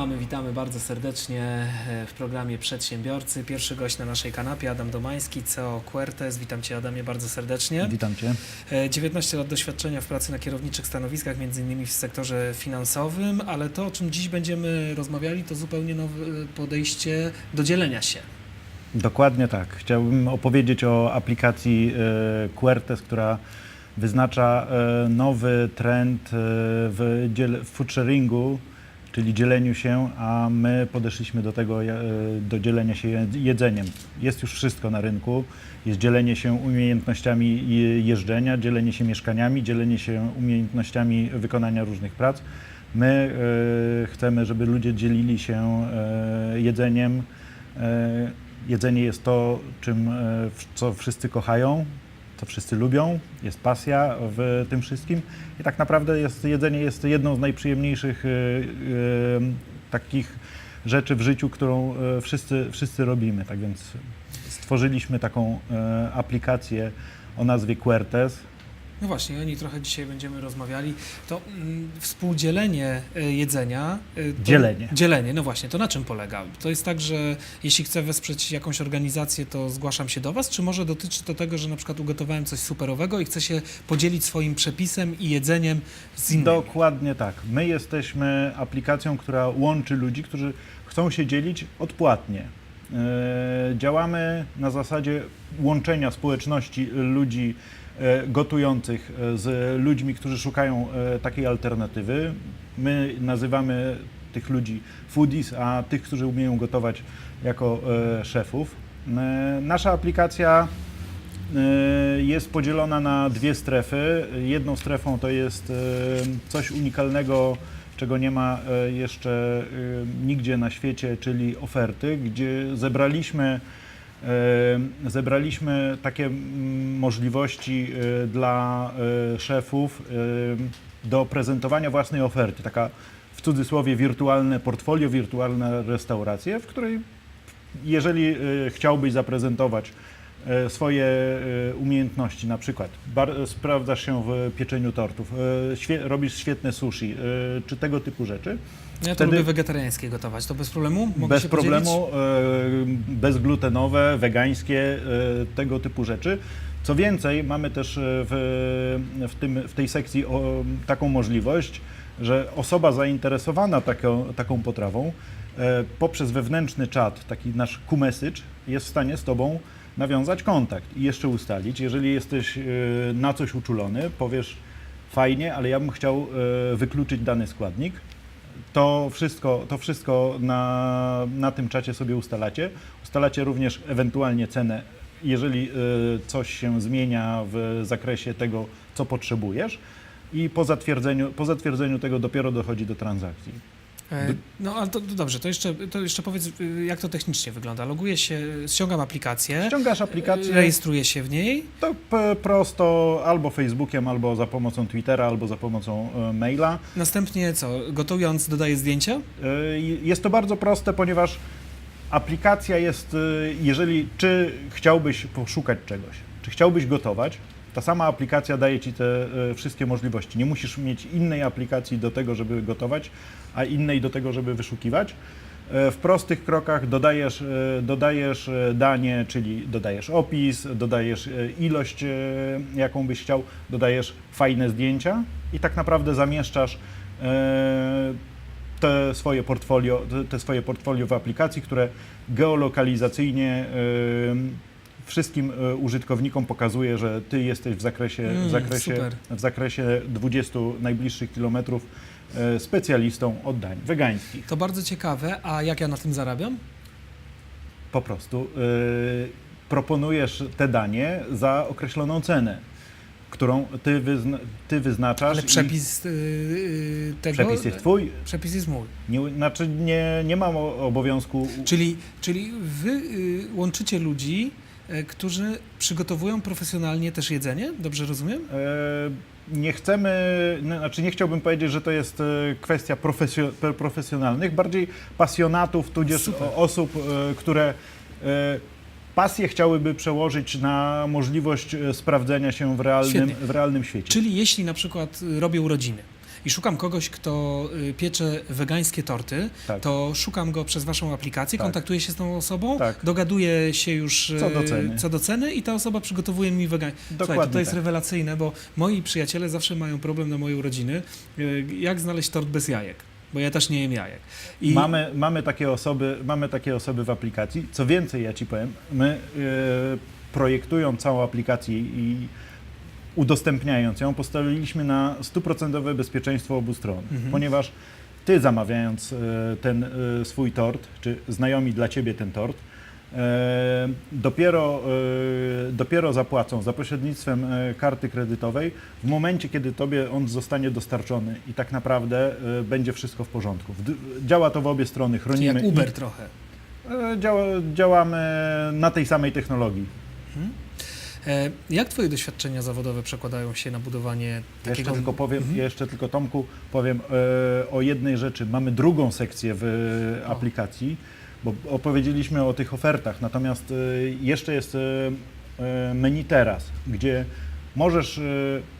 Witamy bardzo serdecznie w programie Przedsiębiorcy. Pierwszy gość na naszej kanapie, Adam Domański, CEO Quertes. Witam Cię, Adamie, bardzo serdecznie. Witam Cię. 19 lat doświadczenia w pracy na kierowniczych stanowiskach, między innymi w sektorze finansowym, ale to, o czym dziś będziemy rozmawiali, to zupełnie nowe podejście do dzielenia się. Dokładnie tak. Chciałbym opowiedzieć o aplikacji Quertes, która wyznacza nowy trend w food sharingu, czyli dzieleniu się, a my podeszliśmy do tego, do dzielenia się jedzeniem. Jest już wszystko na rynku. Jest dzielenie się umiejętnościami jeżdżenia, dzielenie się mieszkaniami, dzielenie się umiejętnościami wykonania różnych prac. My chcemy, żeby ludzie dzielili się jedzeniem. Jedzenie jest to, co wszyscy kochają, co wszyscy lubią, jest pasja w tym wszystkim i tak naprawdę jedzenie jest jedną z najprzyjemniejszych takich rzeczy w życiu, którą wszyscy robimy. Tak więc stworzyliśmy taką aplikację o nazwie Quertes. No właśnie, o niej trochę dzisiaj będziemy rozmawiali. To współdzielenie jedzenia... Dzielenie, no właśnie, to na czym polega? To jest tak, że jeśli chcę wesprzeć jakąś organizację, to zgłaszam się do Was, czy może dotyczy to tego, że na przykład ugotowałem coś superowego i chcę się podzielić swoim przepisem i jedzeniem z innymi? Dokładnie tak. My jesteśmy aplikacją, która łączy ludzi, którzy chcą się dzielić odpłatnie. Działamy na zasadzie łączenia społeczności ludzi gotujących z ludźmi, którzy szukają takiej alternatywy. My nazywamy tych ludzi foodies, a tych, którzy umieją gotować, jako szefów. Nasza aplikacja jest podzielona na dwie strefy. Jedną strefą to jest coś unikalnego, czego nie ma jeszcze nigdzie na świecie, czyli oferty, gdzie zebraliśmy takie możliwości dla szefów do prezentowania własnej oferty. Taka w cudzysłowie wirtualne portfolio, wirtualna restauracja, w której jeżeli chciałbyś zaprezentować swoje umiejętności, na przykład sprawdzasz się w pieczeniu tortów, robisz świetne sushi, czy tego typu rzeczy. Ja to lubię wegetariańskie gotować, to bez problemu? Mogę bez się problemu, bezglutenowe, wegańskie, tego typu rzeczy. Co więcej, mamy też w tej sekcji taką możliwość, że osoba zainteresowana taką potrawą poprzez wewnętrzny czat, taki nasz Q-message, jest w stanie z Tobą nawiązać kontakt i jeszcze ustalić. Jeżeli jesteś na coś uczulony, powiesz fajnie, ale ja bym chciał wykluczyć dany składnik. To wszystko na tym czacie sobie ustalacie. Ustalacie również ewentualnie cenę, jeżeli coś się zmienia w zakresie tego, co potrzebujesz, i po zatwierdzeniu tego dopiero dochodzi do transakcji. No ale to dobrze, to jeszcze powiedz, jak to technicznie wygląda. Loguję się, ściągam aplikację. Ściągasz aplikację. Rejestruję się w niej. To prosto albo Facebookiem, albo za pomocą Twittera, albo za pomocą maila. Następnie co, gotując dodaję zdjęcia? Jest to bardzo proste, ponieważ aplikacja jest, czy chciałbyś poszukać czegoś, czy chciałbyś gotować, ta sama aplikacja daje Ci te wszystkie możliwości. Nie musisz mieć innej aplikacji do tego, żeby gotować, a innej do tego, żeby wyszukiwać. W prostych krokach dodajesz danie, czyli dodajesz opis, dodajesz ilość, jaką byś chciał, dodajesz fajne zdjęcia i tak naprawdę zamieszczasz te swoje portfolio w aplikacji, które geolokalizacyjnie wszystkim użytkownikom pokazuje, że Ty jesteś w zakresie 20 najbliższych kilometrów specjalistą od dań wegańskich. To bardzo ciekawe, a jak ja na tym zarabiam? Po prostu proponujesz te danie za określoną cenę, którą ty wyznaczasz. Ale przepis tego... Przepis jest Twój? Przepis jest mój. Nie mam obowiązku... Czyli Wy łączycie ludzi, którzy przygotowują profesjonalnie też jedzenie? Dobrze rozumiem? Nie chciałbym powiedzieć, że to jest kwestia profesjonalnych, bardziej pasjonatów, tudzież osób, które pasję chciałyby przełożyć na możliwość sprawdzenia się w realnym świecie. Czyli jeśli na przykład robię urodziny i szukam kogoś, kto piecze wegańskie torty, Tak. to szukam go przez waszą aplikację, Tak. kontaktuję się z tą osobą, Tak. dogaduję się już Co do ceny. i ta osoba przygotowuje mi wegańskie. Dokładnie To jest tak. rewelacyjne, bo moi przyjaciele zawsze mają problem na moje urodziny, jak znaleźć tort bez jajek, bo ja też nie jem jajek. I Mamy takie osoby w aplikacji. Co więcej, ja Ci powiem, my projektując całą aplikację i udostępniając ją, postawiliśmy na 100% bezpieczeństwo obu stron, ponieważ Ty zamawiając ten swój tort, czy znajomi dla Ciebie ten tort, dopiero zapłacą za pośrednictwem karty kredytowej w momencie, kiedy Tobie on zostanie dostarczony i tak naprawdę będzie wszystko w porządku. Działa to w obie strony, czyli chronimy. jak Uber trochę. Działamy na tej samej technologii. Jak Twoje doświadczenia zawodowe przekładają się na budowanie takiego... Jeszcze tylko Tomku powiem o jednej rzeczy. Mamy drugą sekcję w aplikacji, bo opowiedzieliśmy o tych ofertach, natomiast jeszcze jest menu teraz, gdzie możesz,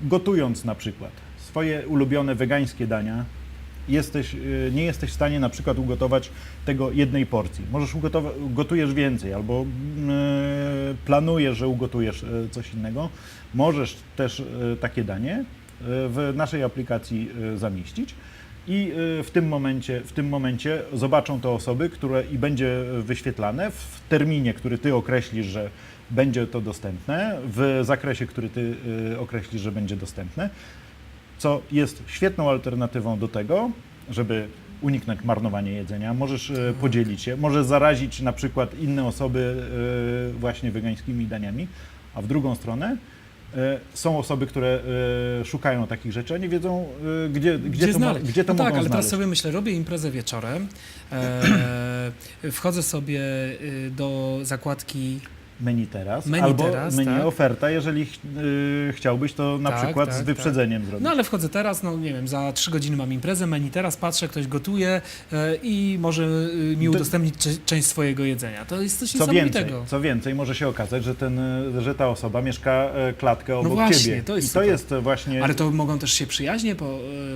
gotując na przykład swoje ulubione wegańskie dania, nie jesteś w stanie na przykład ugotować tego jednej porcji. Gotujesz więcej albo planujesz, że ugotujesz coś innego. Możesz też takie danie w naszej aplikacji zamieścić i w tym momencie zobaczą to osoby, i będzie wyświetlane w terminie, który Ty określisz, że będzie to dostępne, w zakresie, który Ty określisz, że będzie dostępne, co jest świetną alternatywą do tego, żeby uniknąć marnowania jedzenia. Możesz podzielić się, możesz zarazić na przykład inne osoby właśnie wegańskimi daniami, a w drugą stronę są osoby, które szukają takich rzeczy, a nie wiedzą, gdzie to mogą tak, ale znaleźć. teraz sobie myślę, robię imprezę wieczorem, wchodzę sobie do zakładki Menu teraz, menu albo teraz, menu tak. oferta, jeżeli chciałbyś to na przykład z wyprzedzeniem zrobić. No ale wchodzę teraz, no nie wiem, za 3 godziny mam imprezę, menu teraz, patrzę, ktoś gotuje i może mi udostępnić część swojego jedzenia. To jest coś niesamowitego. Co więcej, może się okazać, że ta osoba mieszka klatkę obok właśnie, Ciebie. to jest I to super. jest właśnie... Ale to mogą też się przyjaźnie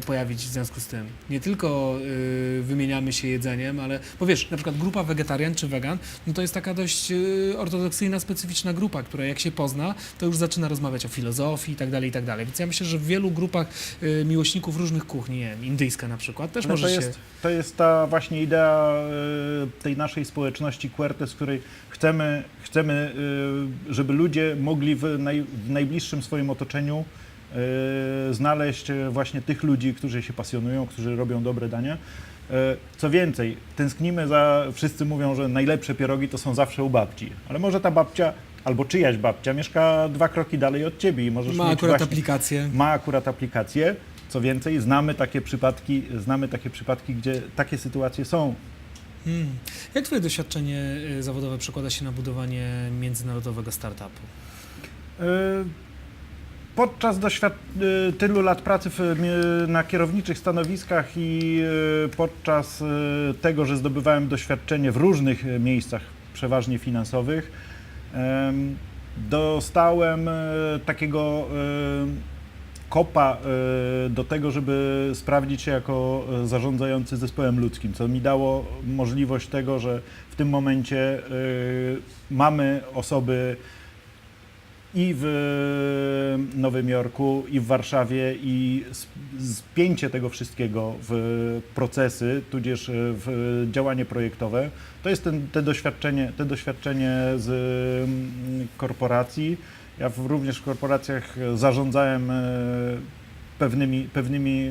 pojawić w związku z tym. Nie tylko wymieniamy się jedzeniem, ale, bo wiesz, na przykład grupa wegetarian czy wegan, no to jest taka dość ortodoksyjna, specyficzna grupa, która jak się pozna, to już zaczyna rozmawiać o filozofii i tak dalej, i tak dalej. Więc ja myślę, że w wielu grupach miłośników różnych kuchni, nie wiem, indyjska na przykład, też może się... To jest ta właśnie idea tej naszej społeczności Quertes, z której chcemy, żeby ludzie mogli w najbliższym swoim otoczeniu znaleźć właśnie tych ludzi, którzy się pasjonują, którzy robią dobre dania. Co więcej, tęsknimy wszyscy mówią, że najlepsze pierogi to są zawsze u babci, ale może ta babcia albo czyjaś babcia mieszka 2 kroki dalej od Ciebie i możesz mieć aplikację. Ma akurat aplikację. Co więcej, znamy takie przypadki, gdzie takie sytuacje są. Jak Twoje doświadczenie zawodowe przekłada się na budowanie międzynarodowego startupu? Podczas tylu lat pracy na kierowniczych stanowiskach i podczas tego, że zdobywałem doświadczenie w różnych miejscach, przeważnie finansowych, dostałem takiego kopa do tego, żeby sprawdzić się jako zarządzający zespołem ludzkim, co mi dało możliwość tego, że w tym momencie mamy osoby i w Nowym Jorku, i w Warszawie, i spięcie tego wszystkiego w procesy, tudzież w działanie projektowe, to jest te doświadczenie z korporacji. Ja również w korporacjach zarządzałem pewnymi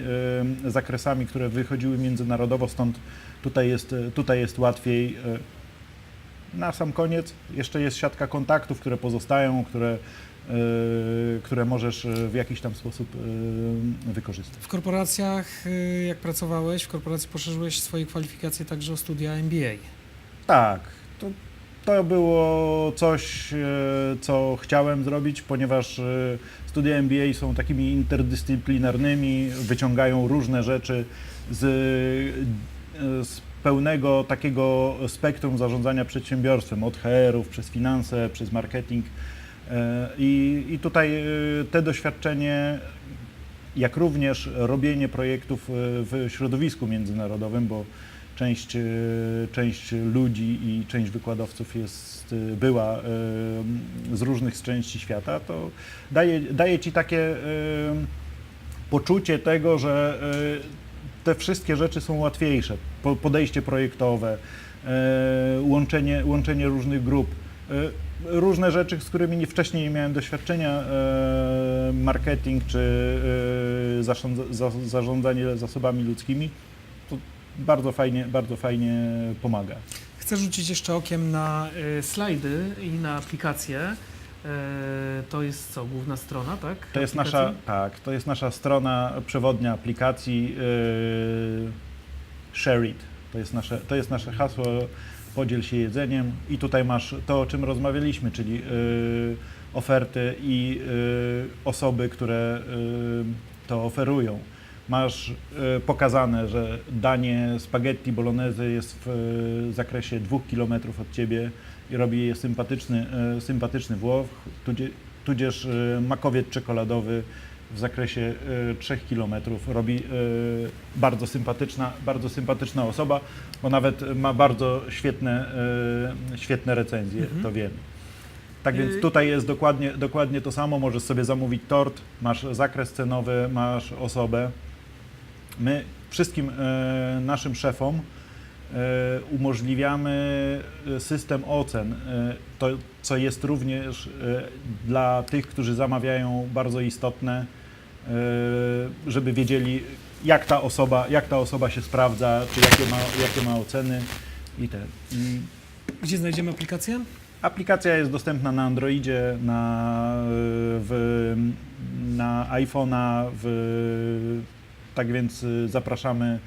zakresami, które wychodziły międzynarodowo, stąd tutaj jest łatwiej. Na sam koniec jeszcze jest siatka kontaktów, które pozostają, które możesz w jakiś tam sposób wykorzystać. W korporacjach, jak pracowałeś, w korporacji poszerzyłeś swoje kwalifikacje także o studia MBA. Tak, to było coś, co chciałem zrobić, ponieważ studia MBA są takimi interdyscyplinarnymi, wyciągają różne rzeczy z pełnego takiego spektrum zarządzania przedsiębiorstwem, od HR-ów, przez finanse, przez marketing. I tutaj te doświadczenie jak również robienie projektów w środowisku międzynarodowym, bo część ludzi i część wykładowców była z różnych części świata, to daje ci takie poczucie tego, że te wszystkie rzeczy są łatwiejsze. Podejście projektowe, łączenie różnych grup, różne rzeczy, z którymi wcześniej nie miałem doświadczenia, marketing czy zarządzanie zasobami ludzkimi, to bardzo fajnie pomaga. Chcę rzucić jeszcze okiem na slajdy i na aplikację. To jest co, główna strona, tak? To jest nasza strona przewodnia aplikacji Share It. To jest nasze hasło, podziel się jedzeniem i tutaj masz to, o czym rozmawialiśmy, czyli oferty i osoby, które to oferują. Masz pokazane, że danie spaghetti bolognese jest w zakresie 2 km od Ciebie i robi je sympatyczny Włoch, tudzież makowiec czekoladowy w zakresie 3 km robi bardzo sympatyczna osoba, bo nawet ma bardzo świetne recenzje, to wiemy. Tak więc tutaj jest dokładnie to samo, możesz sobie zamówić tort, masz zakres cenowy, masz osobę. My wszystkim naszym szefom umożliwiamy system ocen, to co jest również dla tych, którzy zamawiają, bardzo istotne, żeby wiedzieli, jak ta osoba się sprawdza, czy jakie ma oceny i te. Gdzie znajdziemy aplikację? Aplikacja jest dostępna na Androidzie, na iPhone'a, tak więc zapraszamy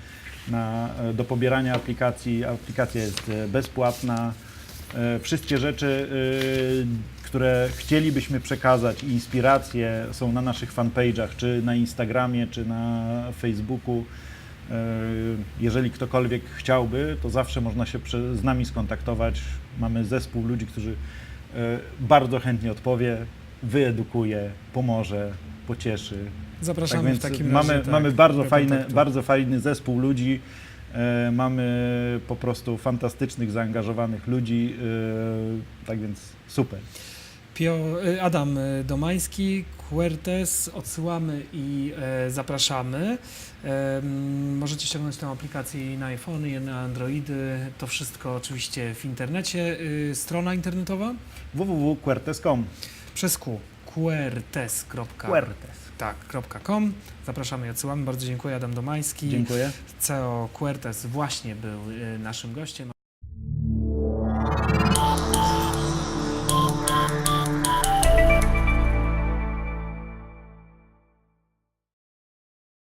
do pobierania aplikacji. Aplikacja jest bezpłatna. Wszystkie rzeczy, które chcielibyśmy przekazać, inspiracje są na naszych fanpage'ach, czy na Instagramie, czy na Facebooku. Jeżeli ktokolwiek chciałby, to zawsze można się z nami skontaktować. Mamy zespół ludzi, którzy bardzo chętnie odpowie, wyedukuje, pomoże, pocieszy. Zapraszamy tak więc w takim razie. Mamy bardzo fajny zespół ludzi. Mamy po prostu fantastycznych, zaangażowanych ludzi. Tak więc super. Adam Domański, Quertes, odsyłamy i zapraszamy. Możecie ściągnąć tę aplikację i na iPhony, i na Androidy. To wszystko oczywiście w internecie. Strona internetowa? www.quertes.com. Przez Q. Quertes.com. Zapraszamy i odsyłamy. Bardzo dziękuję. Adam Domański. Dziękuję. CEO Quertes właśnie był naszym gościem.